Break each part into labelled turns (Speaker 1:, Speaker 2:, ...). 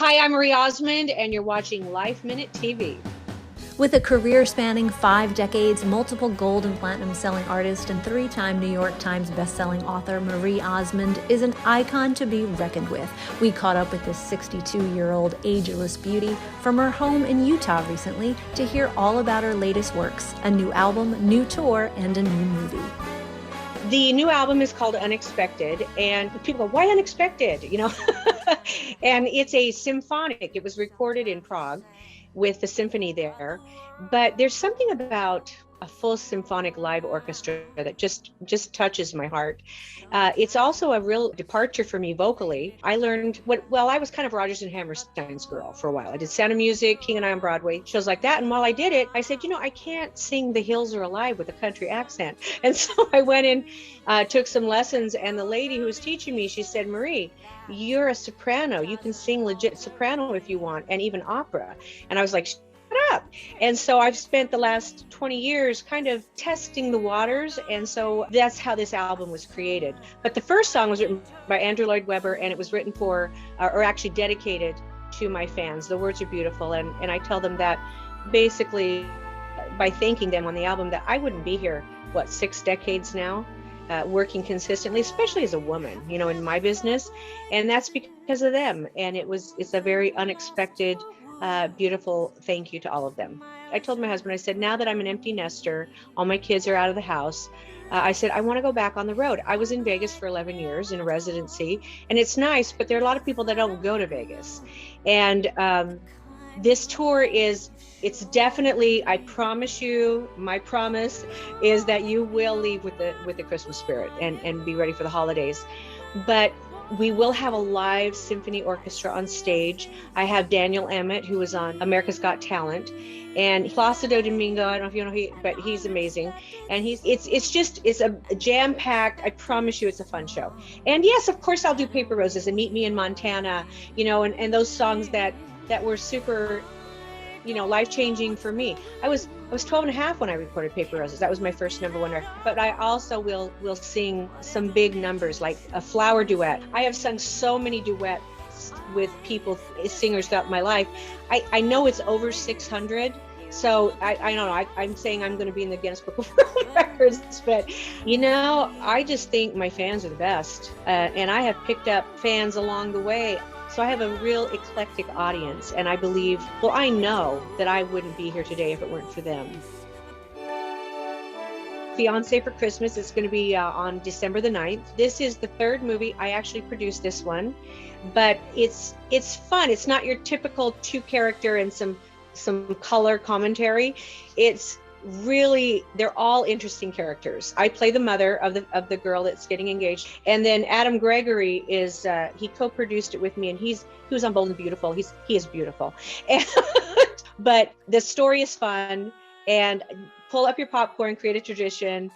Speaker 1: Hi, I'm Marie Osmond, and you're watching LifeMinute TV.
Speaker 2: With a career spanning 5 decades, multiple gold and platinum selling artist, and 3-time New York Times bestselling author, Marie Osmond is an icon to be reckoned with. We caught up with this 62-year-old ageless beauty from her home in Utah recently to hear all about her latest works, a new album, new tour, and a new movie.
Speaker 1: The new album is called Unexpected, and people go, why unexpected? And it's a symphonic. It was recorded in Prague with the symphony there. But there's something about a full symphonic live orchestra that just touches my heart. It's also a real departure for me vocally. I learned I was kind of Rodgers and Hammerstein's girl for a while. I did Sound of Music, King and I on Broadway, shows like that. And while I did it, I said, I can't sing The Hills Are Alive with a country accent. And so I went and took some lessons. And the lady who was teaching me, she said, Marie, you're a soprano. You can sing legit soprano if you want, and even opera. And I was like, up. And so I've spent the last 20 years kind of testing the waters. And so that's how this album was created. But the first song was written by Andrew Lloyd Webber, and it was written for, or actually dedicated to my fans. The words are beautiful. And I tell them that basically by thanking them on the album that I wouldn't be here, 6 decades now, working consistently, especially as a woman, in my business. And that's because of them. And it's a very unexpected beautiful thank you to all of them. I told my husband, I said, now that I'm an empty nester, all my kids are out of the house, I said, I want to go back on the road. I was in Vegas for 11 years in a residency, and it's nice, but there are a lot of people that don't go to Vegas. And this tour it's definitely, I promise you, my promise is that you will leave with the Christmas spirit and be ready for the holidays. But we will have a live symphony orchestra on stage. I have Daniel Emmet, who was on America's Got Talent, and Placido Domingo. I don't know if you know but he's amazing. And it's a jam-packed, I promise you, it's a fun show. And yes, of course, I'll do Paper Roses and Meet Me in Montana, and those songs that were super, life-changing for me. I was 12 and a half when I recorded Paper Roses. That was my first number one record. But I also will sing some big numbers, like a flower duet. I have sung so many duets with singers throughout my life. I know it's over 600. So I don't know, I'm saying I'm going to be in the Guinness Book of World Records, but I just think my fans are the best. And I have picked up fans along the way. So I have a real eclectic audience, and I know that I wouldn't be here today if it weren't for them. Fiancé for Christmas is going to be on December the 9th. This is the third movie. I actually produced this one, but it's fun. It's not your typical 2-character and some color commentary. It's really, they're all interesting characters. I play the mother of the girl that's getting engaged, and then Adam Gregory is he co-produced it with me, and he was on Bold and Beautiful. He is beautiful. But the story is fun, and pull up your popcorn, create a tradition.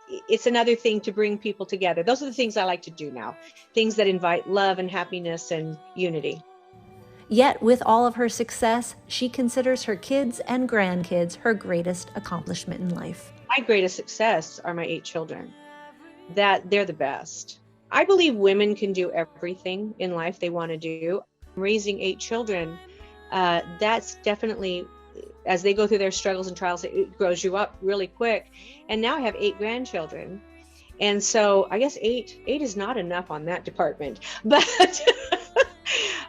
Speaker 1: It's another thing to bring people together. Those are the things I like to do now, things that invite love and happiness and unity.
Speaker 2: Yet, with all of her success, she considers her kids and grandkids her greatest accomplishment in life.
Speaker 1: My greatest success are my 8 children. That they're the best. I believe women can do everything in life they want to do. Raising 8 children, that's definitely, as they go through their struggles and trials, it grows you up really quick. And now I have 8 grandchildren. And so I guess 8 is not enough on that department, but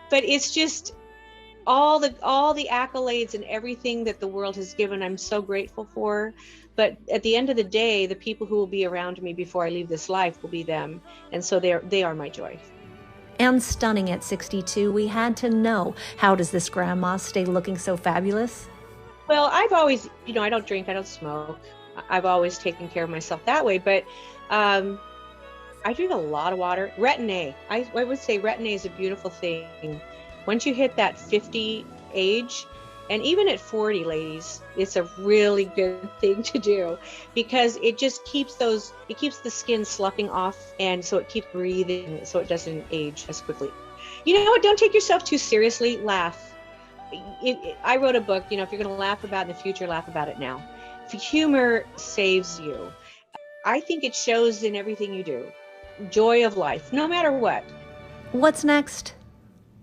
Speaker 1: but it's just all the accolades and everything that the world has given, I'm so grateful for. But at the end of the day, the people who will be around me before I leave this life will be them. And so they are my joy.
Speaker 2: And stunning at 62, we had to know, how does this grandma stay looking so fabulous?
Speaker 1: Well, I've always, I don't drink, I don't smoke. I've always taken care of myself that way. But I drink a lot of water. Retin-A. I would say Retin-A is a beautiful thing. Once you hit that 50 age, and even at 40, ladies, it's a really good thing to do, because it just keeps the skin sloughing off, and so it keeps breathing, so it doesn't age as quickly. Don't take yourself too seriously. Laugh. I wrote a book, if you're going to laugh about it in the future, laugh about it now. Humor saves you. I think it shows in everything you do. Joy of life, no matter what.
Speaker 2: What's next?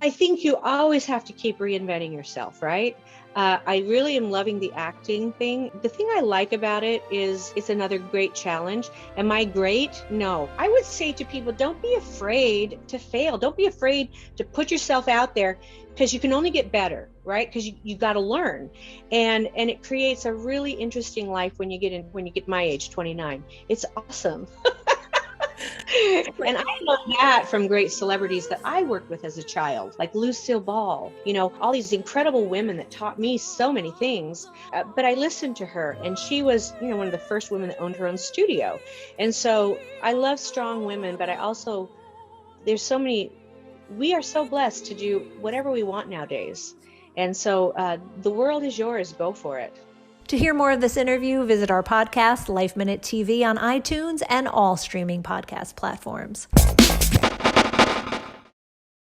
Speaker 1: I think you always have to keep reinventing yourself, right? I really am loving the acting thing. The thing I like about it is it's another great challenge. Am I great? No. I would say to people, don't be afraid to fail. Don't be afraid to put yourself out there, because you can only get better, right? Because you got to learn. And it creates a really interesting life when you get my age, 29. It's awesome. And I know that from great celebrities that I worked with as a child, like Lucille Ball, all these incredible women that taught me so many things. But I listened to her, and she was, one of the first women that owned her own studio. And so I love strong women, but there's so many, we are so blessed to do whatever we want nowadays. And so the world is yours. Go for it.
Speaker 2: To hear more of this interview, visit our podcast, LifeMinute TV, on iTunes and all streaming podcast platforms.